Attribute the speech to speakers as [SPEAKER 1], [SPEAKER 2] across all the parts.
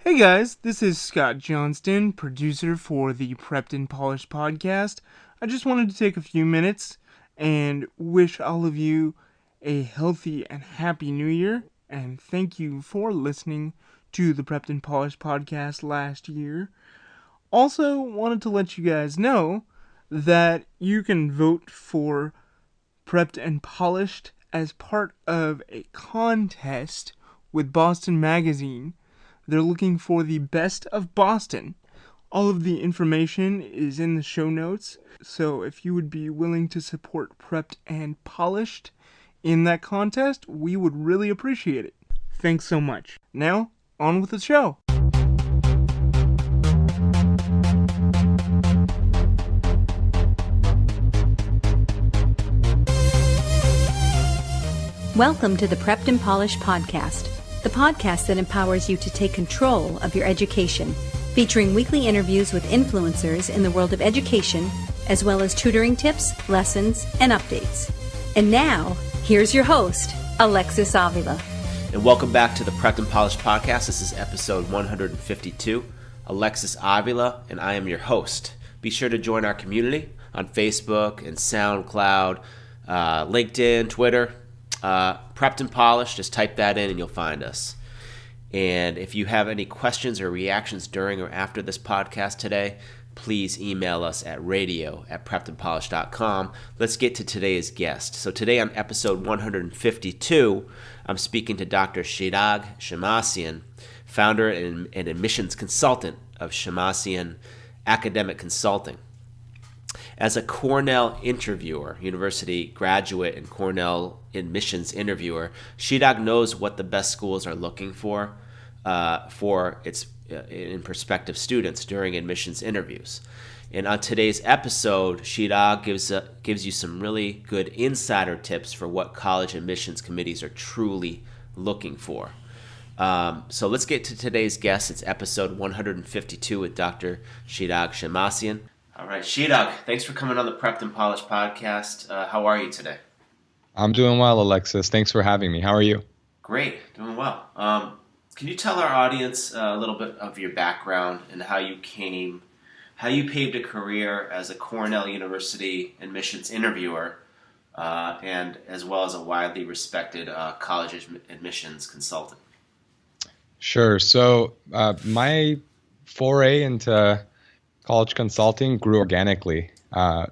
[SPEAKER 1] Hey guys, this is Scott Johnston, producer for the Prepped and Polished podcast. I just wanted to take a few minutes and wish all of you a healthy and happy new year, and thank you for listening to the Prepped and Polished podcast last year. Also, wanted to let you guys know that you can vote for Prepped and Polished as part of a contest with Boston Magazine. They're looking for the best of Boston. All of the information is in the show notes, so if you would be willing to support Prepped and Polished in that contest, we would really appreciate it. Thanks so much. Now, on with the show.
[SPEAKER 2] Welcome to the Prepped and Polished podcast, the podcast that empowers you to take control of your education, featuring weekly interviews with influencers in the world of education, as well as tutoring tips, lessons, and updates. And now, here's your host, Alexis Avila.
[SPEAKER 3] And welcome back to the Prepped and Polished podcast. This is episode 152. Alexis Avila, and I am your host. Be sure to join our community on Facebook and SoundCloud, LinkedIn, Twitter. Prepped and Polished, just type that in and you'll find us. And if you have any questions or reactions during or after this podcast today, please email us at radio@preppedandpolished.com. Let's get to today's guest. So today on episode 152, I'm speaking to Dr. Shirag Shemmassian, founder and admissions consultant of Shemmassian Academic Consulting. As a Cornell interviewer, university graduate and Cornell admissions interviewer, Shirag knows what the best schools are looking for its in prospective students during admissions interviews. And on today's episode, Shirag gives you some really good insider tips for what college admissions committees are truly looking for. So let's get to today's guest. It's episode 152 with Dr. Shirag Shemmassian. All right, Shirag, thanks for coming on the Prepped and Polished podcast. How are you today?
[SPEAKER 4] I'm doing well, Alexis. Thanks for having me. How are you?
[SPEAKER 3] Great, doing well. Can you tell our audience a little bit of your background and how you paved a career as a Cornell University admissions interviewer, and as well as a widely respected college admissions consultant?
[SPEAKER 4] Sure. So my foray into college consulting grew organically. I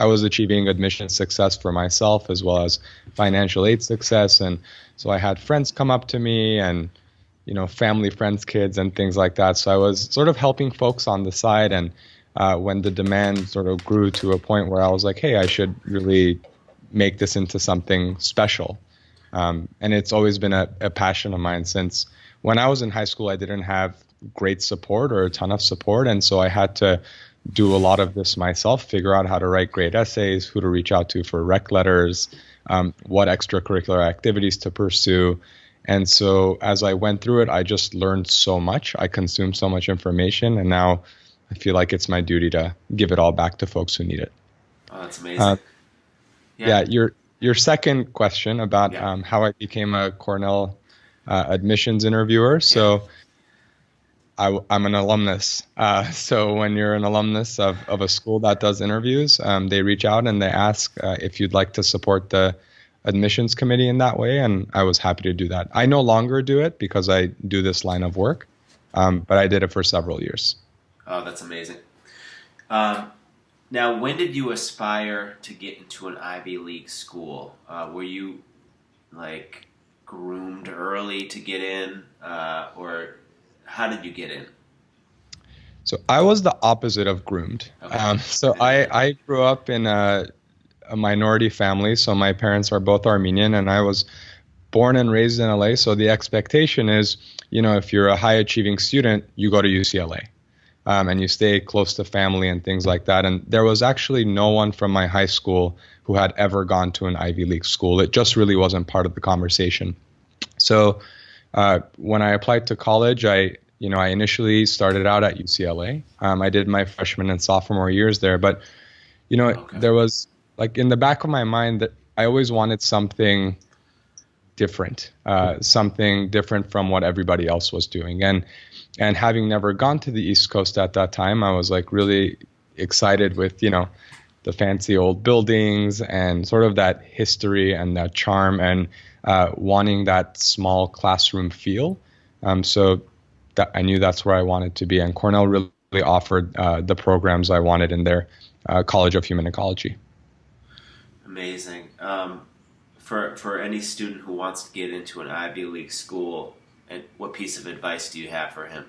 [SPEAKER 4] was achieving admission success for myself as well as financial aid success. And so I had friends come up to me and, family, friends, kids and things like that. So I was sort of helping folks on the side. And when the demand sort of grew to a point where I was like, hey, I should really make this into something special. And it's always been a passion of mine since when I was in high school. I didn't have great support or a ton of support. And so I had to do a lot of this myself, figure out how to write great essays, who to reach out to for rec letters, what extracurricular activities to pursue. And so as I went through it, I just learned so much. I consumed so much information. And now I feel like it's my duty to give it all back to folks who need it.
[SPEAKER 3] Oh, that's amazing.
[SPEAKER 4] Your second question about how I became a Cornell admissions interviewer. So I'm an alumnus. So when you're an alumnus of a school that does interviews, they reach out and they ask if you'd like to support the admissions committee in that way. And I was happy to do that. I no longer do it because I do this line of work, but I did it for several years.
[SPEAKER 3] Oh, that's amazing. Now, when did you aspire to get into an Ivy League school? Were you groomed early to get in, or how did you get in?
[SPEAKER 4] So I was the opposite of groomed.
[SPEAKER 3] Okay.
[SPEAKER 4] I grew up in a minority family. So my parents are both Armenian and I was born and raised in LA. So the expectation is, if you're a high achieving student, you go to UCLA and you stay close to family and things like that. And there was actually no one from my high school who had ever gone to an Ivy League school. It just really wasn't part of the conversation. So when I applied to college, I initially started out at UCLA. I did my freshman and sophomore years there, but there was in the back of my mind that I always wanted something different, something different from what everybody else was doing. And having never gone to the East Coast at that time, I was like really excited with, the fancy old buildings and sort of that history and that charm, and wanting that small classroom feel. So that I knew that's where I wanted to be. And Cornell really offered the programs I wanted in their College of Human Ecology.
[SPEAKER 3] Amazing. For any student who wants to get into an Ivy League school, and what piece of advice do you have for him?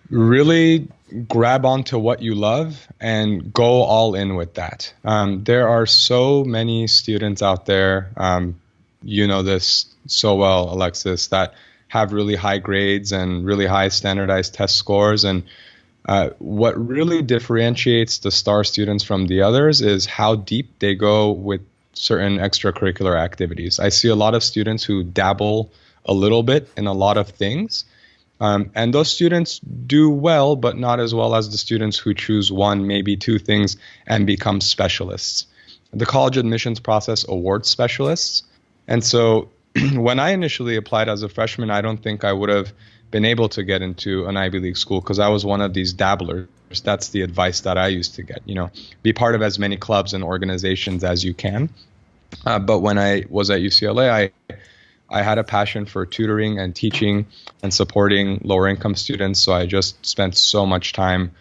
[SPEAKER 4] Really grab onto what you love and go all in with that. There are so many students out there, you know this so well, Alexis, that have really high grades and really high standardized test scores. And what really differentiates the STAR students from the others is how deep they go with certain extracurricular activities. I see a lot of students who dabble a little bit in a lot of things. And those students do well, but not as well as the students who choose one, maybe two things and become specialists. The college admissions process awards specialists. And so when I initially applied as a freshman, I don't think I would have been able to get into an Ivy League school because I was one of these dabblers. That's the advice that I used to get, be part of as many clubs and organizations as you can. But when I was at UCLA, I had a passion for tutoring and teaching and supporting lower income students. So I just spent so much time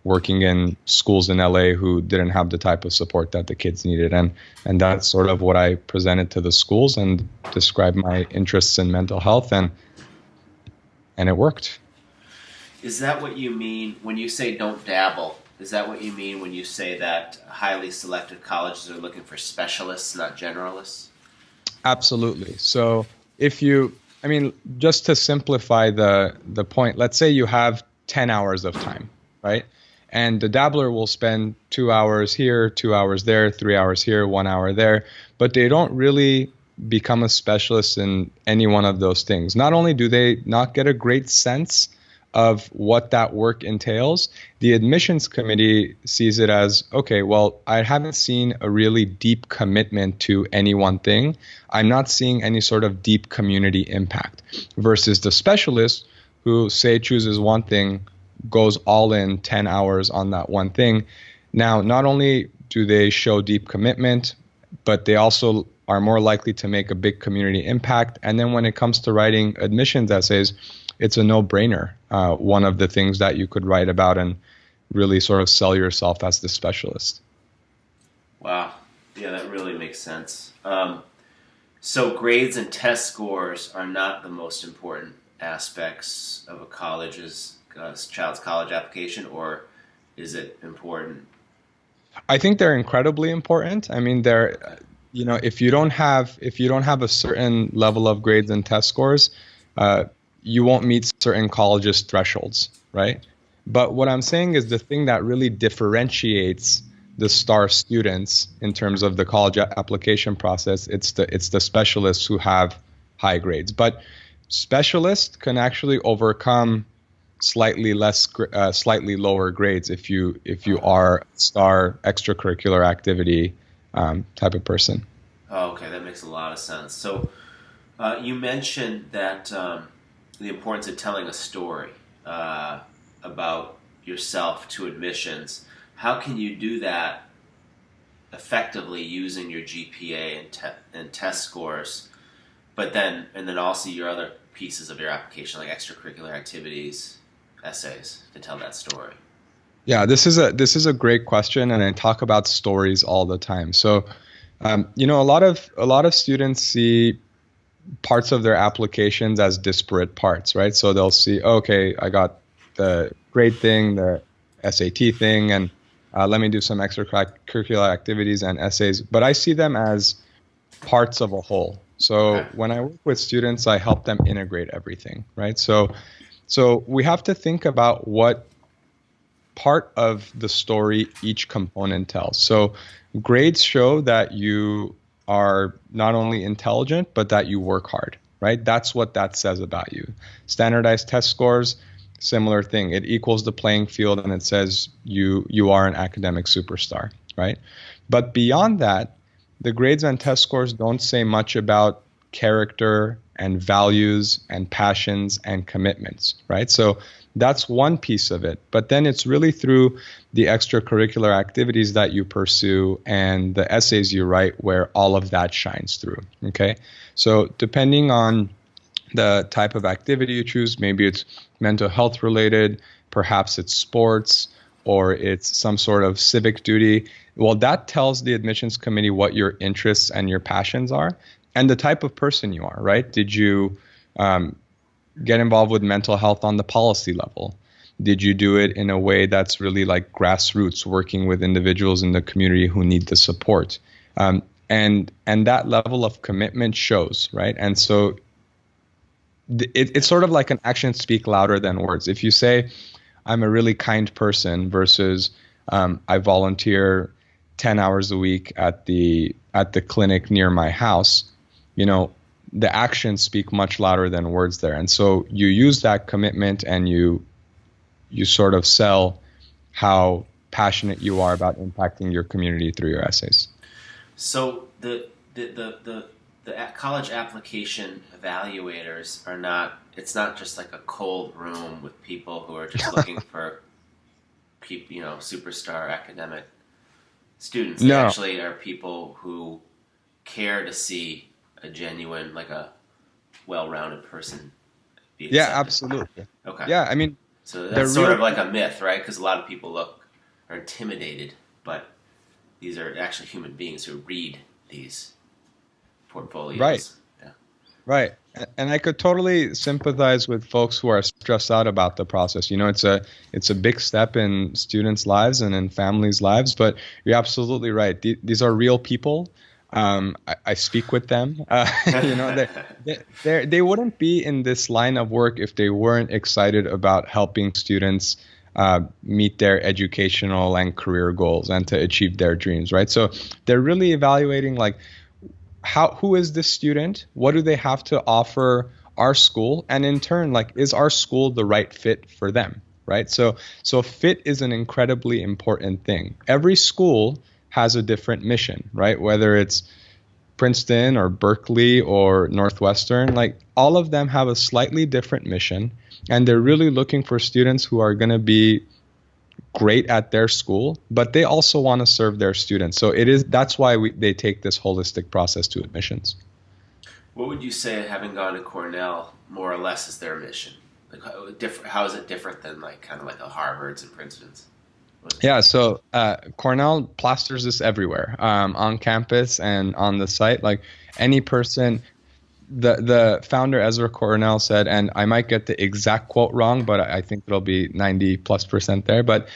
[SPEAKER 4] working in schools in LA who didn't have the type of support that the kids needed. And that's sort of what I presented to the schools and described my interests in mental health, and it worked.
[SPEAKER 3] Is that what you mean when you say don't dabble? Is that what you mean when you say that highly selective colleges are looking for specialists, not generalists?
[SPEAKER 4] Absolutely. So just to simplify the point, let's say you have 10 hours of time, right? And the dabbler will spend 2 hours here, 2 hours there, 3 hours here, 1 hour there, but they don't really become a specialist in any one of those things. Not only do they not get a great sense of what that work entails, the admissions committee sees it as, okay, well, I haven't seen a really deep commitment to any one thing. I'm not seeing any sort of deep community impact, versus the specialist who, say, chooses one thing, goes all in 10 hours on that one thing. Now, not only do they show deep commitment, but they also are more likely to make a big community impact. And then when it comes to writing admissions essays, it's a no-brainer. One of the things that you could write about and really sort of sell yourself as the specialist.
[SPEAKER 3] Wow. Yeah, that really makes sense. So grades and test scores are not the most important aspects of a child's college application, or is it important?
[SPEAKER 4] I think they're incredibly important. I mean, if you don't have a certain level of grades and test scores, you won't meet certain colleges' thresholds, right? But what I'm saying is the thing that really differentiates the STAR students in terms of the college application process, it's the specialists who have high grades. But specialists can actually overcome slightly lower grades if you are STAR extracurricular activity type of person.
[SPEAKER 3] Oh, okay, that makes a lot of sense. So you mentioned that the importance of telling a story about yourself to admissions. How can you do that effectively using your GPA and test scores, but then also your other pieces of your application, like extracurricular activities, essays, to tell that story?
[SPEAKER 4] Yeah, this is a great question, and I talk about stories all the time. So, a lot of students see parts of their applications as disparate parts, right? So they'll see, okay, I got the grade thing, the SAT thing, and let me do some extracurricular activities and essays. But I see them as parts of a whole. So when I work with students, I help them integrate everything, right? So we have to think about what part of the story each component tells. So grades show that you are not only intelligent, but that you work hard, right? That's what that says about you. Standardized test scores, similar thing. It equals the playing field, and it says you are an academic superstar, right? But beyond that, the grades and test scores don't say much about character and values and passions and commitments, right? So that's one piece of it. But then it's really through the extracurricular activities that you pursue and the essays you write where all of that shines through, okay? So depending on the type of activity you choose, maybe it's mental health related, perhaps it's sports, or it's some sort of civic duty. Well, that tells the admissions committee what your interests and your passions are and the type of person you are, right? Did you get involved with mental health on the policy level? Did you do it in a way that's really like grassroots, working with individuals in the community who need the support? And that level of commitment shows, right? And so it's sort of like an actions speak louder than words. If you say, I'm a really kind person versus I volunteer 10 hours a week at the clinic near my house, you know, the actions speak much louder than words there. And so you use that commitment and you sort of sell how passionate you are about impacting your community through your essays.
[SPEAKER 3] So the college application evaluators are not, it's not just like a cold room with people who are just looking for superstar academic students. They actually are people who care to see a genuine, like a well-rounded person be accepted.
[SPEAKER 4] Yeah, absolutely.
[SPEAKER 3] Okay.
[SPEAKER 4] Yeah, I mean,
[SPEAKER 3] so that's sort of like a myth, right? Because a lot of people are intimidated, but these are actually human beings who read these portfolios.
[SPEAKER 4] Right.
[SPEAKER 3] Yeah.
[SPEAKER 4] Right. And I could totally sympathize with folks who are stressed out about the process. You know, it's a big step in students' lives and in families' lives, but you're absolutely right. These are real people. I speak with them. You know, they wouldn't be in this line of work if they weren't excited about helping students meet their educational and career goals and to achieve their dreams, right? So they're really evaluating like, who is this student? What do they have to offer our school? And in turn, like, is our school the right fit for them, right? So fit is an incredibly important thing. Every school has a different mission, right? Whether it's Princeton or Berkeley or Northwestern, like all of them have a slightly different mission, and they're really looking for students who are going to be great at their school, but they also want to serve their students. So that's why they take this holistic process to admissions.
[SPEAKER 3] What would you say, having gone to Cornell, more or less is their mission? Like, how is it different than like kind of like a Harvard's and Princeton's?
[SPEAKER 4] Yeah, so Cornell plasters this everywhere, on campus and on the site. Like any person, the founder, Ezra Cornell, said, and I might get the exact quote wrong, but I think it'll be 90+% there. But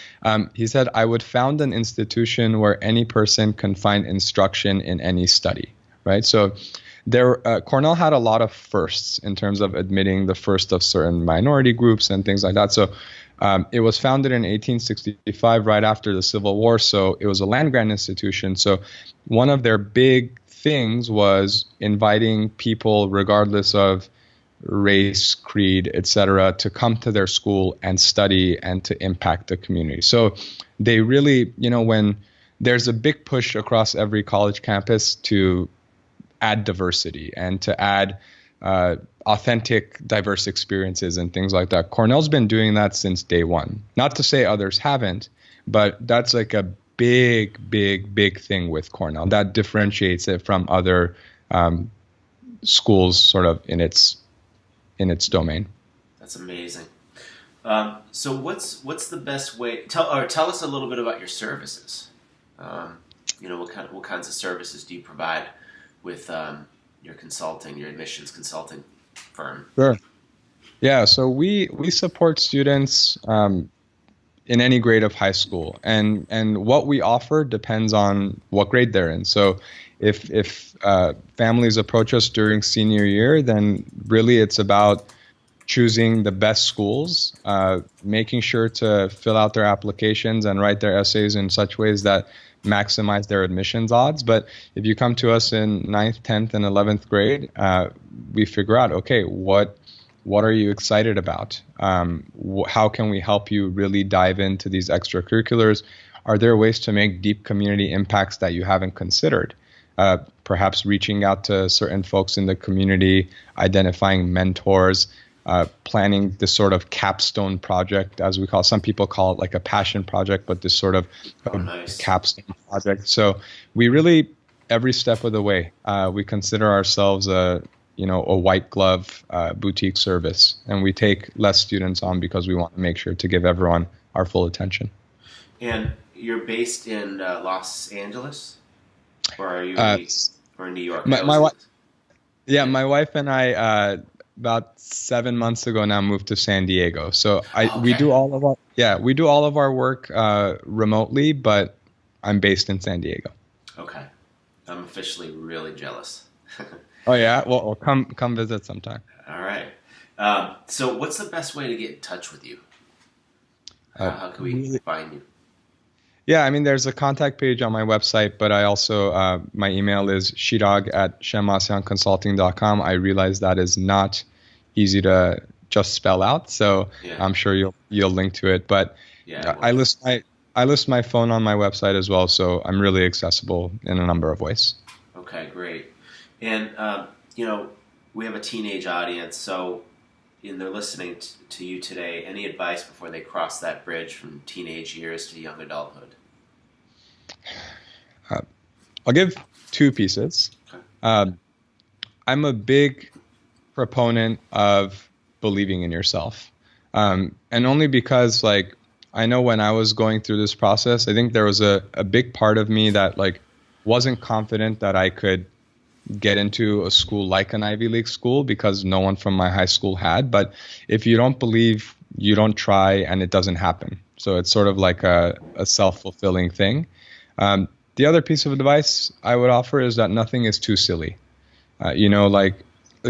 [SPEAKER 4] he said, I would found an institution where any person can find instruction in any study, right? So Cornell had a lot of firsts in terms of admitting the first of certain minority groups and things like that. So it was founded in 1865, right after the Civil War. So it was a land-grant institution. So one of their big things was inviting people, regardless of race, creed, etc., to come to their school and study and to impact the community. So they really, you know, when there's a big push across every college campus to add diversity and to add authentic, diverse experiences and things like that. Cornell's been doing that since day one. Not to say others haven't, but that's like a big thing with Cornell that differentiates it from other schools sort of in its domain.
[SPEAKER 3] That's amazing. So what's the best way? Tell us a little bit about your services. You know, what kinds of services do you provide with your consulting, your admissions consulting firm?
[SPEAKER 4] Sure. Yeah, so we support students in any grade of high school, and what we offer depends on what grade they're in. So if families approach us during senior year, then really it's about choosing the best schools, making sure to fill out their applications and write their essays in such ways that maximize their admissions odds. But if you come to us in 9th, 10th, and 11th grade, we figure out, okay, what are you excited about? How can we help you really dive into these extracurriculars? Are there ways to make deep community impacts that you haven't considered? perhaps reaching out to certain folks in the community, identifying mentors, planning this sort of capstone project, as we call it. Some people call it like a passion project, but this sort of capstone project. So we really, every step of the way, we consider ourselves a white glove boutique service, and we take less students on because we want to make sure to give everyone our full attention.
[SPEAKER 3] And you're based in Los Angeles, or are you or New York?
[SPEAKER 4] My wife and I about 7 months ago now moved to San Diego. So we do all of our work remotely, but I'm based in San Diego.
[SPEAKER 3] Okay, I'm officially really jealous.
[SPEAKER 4] Oh yeah, well come visit sometime.
[SPEAKER 3] All right. So what's the best way to get in touch with you? How can we find you?
[SPEAKER 4] Yeah, I mean, there's a contact page on my website, but I also, my email is shirag@shemmassianconsulting.com. I realize that is not easy to just spell out, so I'm sure you'll link to it. But I list my phone on my website as well, so I'm really accessible in a number of ways.
[SPEAKER 3] Okay, great. And, we have a teenage audience, so they're listening to you today. Any advice before they cross that bridge from teenage years to young adulthood?
[SPEAKER 4] I'll give two pieces. Okay. I'm a big proponent of believing in yourself. And only because, I know when I was going through this process, I think there was a big part of me that, wasn't confident that I could get into a school like an Ivy League school because no one from my high school had. But if you don't believe, you don't try, and it doesn't happen. So it's sort of like a self-fulfilling thing. The other piece of advice I would offer is that nothing is too silly. The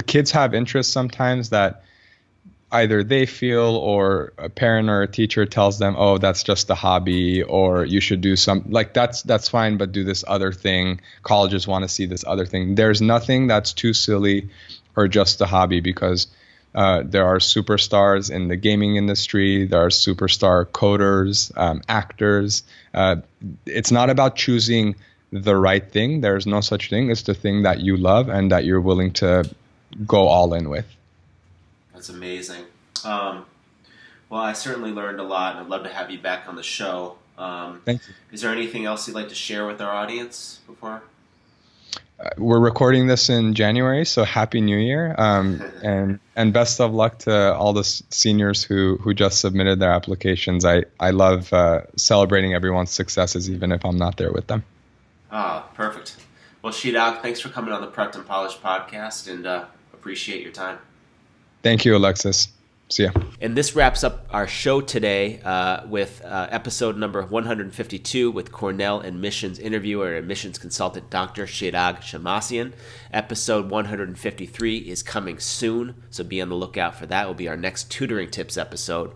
[SPEAKER 4] kids have interests sometimes that either they feel or a parent or a teacher tells them, oh, that's just a hobby, or you should do that's fine, but do this other thing. Colleges want to see this other thing. There's nothing that's too silly or just a hobby, because there are superstars in the gaming industry. There are superstar coders, actors. It's not about choosing the right thing. There's no such thing. It's the thing that you love and that you're willing to go all in with.
[SPEAKER 3] That's amazing. Well, I certainly learned a lot, and I'd love to have you back on the show.
[SPEAKER 4] Thank you.
[SPEAKER 3] Is there anything else you'd like to share with our audience before?
[SPEAKER 4] We're recording this in January, so Happy New Year, and best of luck to all the seniors who just submitted their applications. I love celebrating everyone's successes, even if I'm not there with them.
[SPEAKER 3] Perfect. Well, Shirag, thanks for coming on the Prepped and Polished podcast, and appreciate your time.
[SPEAKER 4] Thank you, Alexis. See ya.
[SPEAKER 3] And this wraps up our show today with episode number 152 with Cornell admissions interviewer and admissions consultant Dr. Shirag Shemmassian. Episode 153 is coming soon, so be on the lookout for that. It will be our next tutoring tips episode.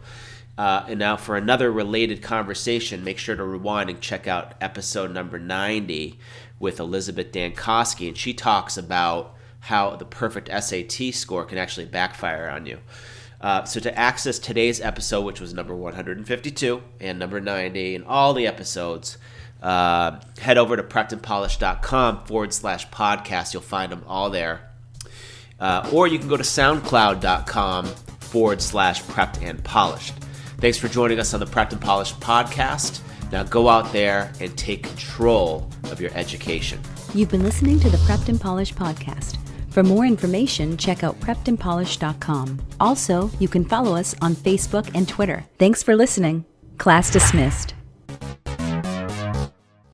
[SPEAKER 3] And now for another related conversation, make sure to rewind and check out episode number 90 with Elizabeth Dankosky, and she talks about how the perfect SAT score can actually backfire on you. So to access today's episode, which was number 152 and number 90 and all the episodes, head over to preppedandpolished.com/podcast. You'll find them all there. Or you can go to soundcloud.com/preppedandpolished. Thanks for joining us on the Prepped and Polished podcast. Now go out there and take control of your education.
[SPEAKER 2] You've been listening to the Prepped and Polished podcast. For more information, check out preppedandpolished.com. Also, you can follow us on Facebook and Twitter. Thanks for listening. Class dismissed.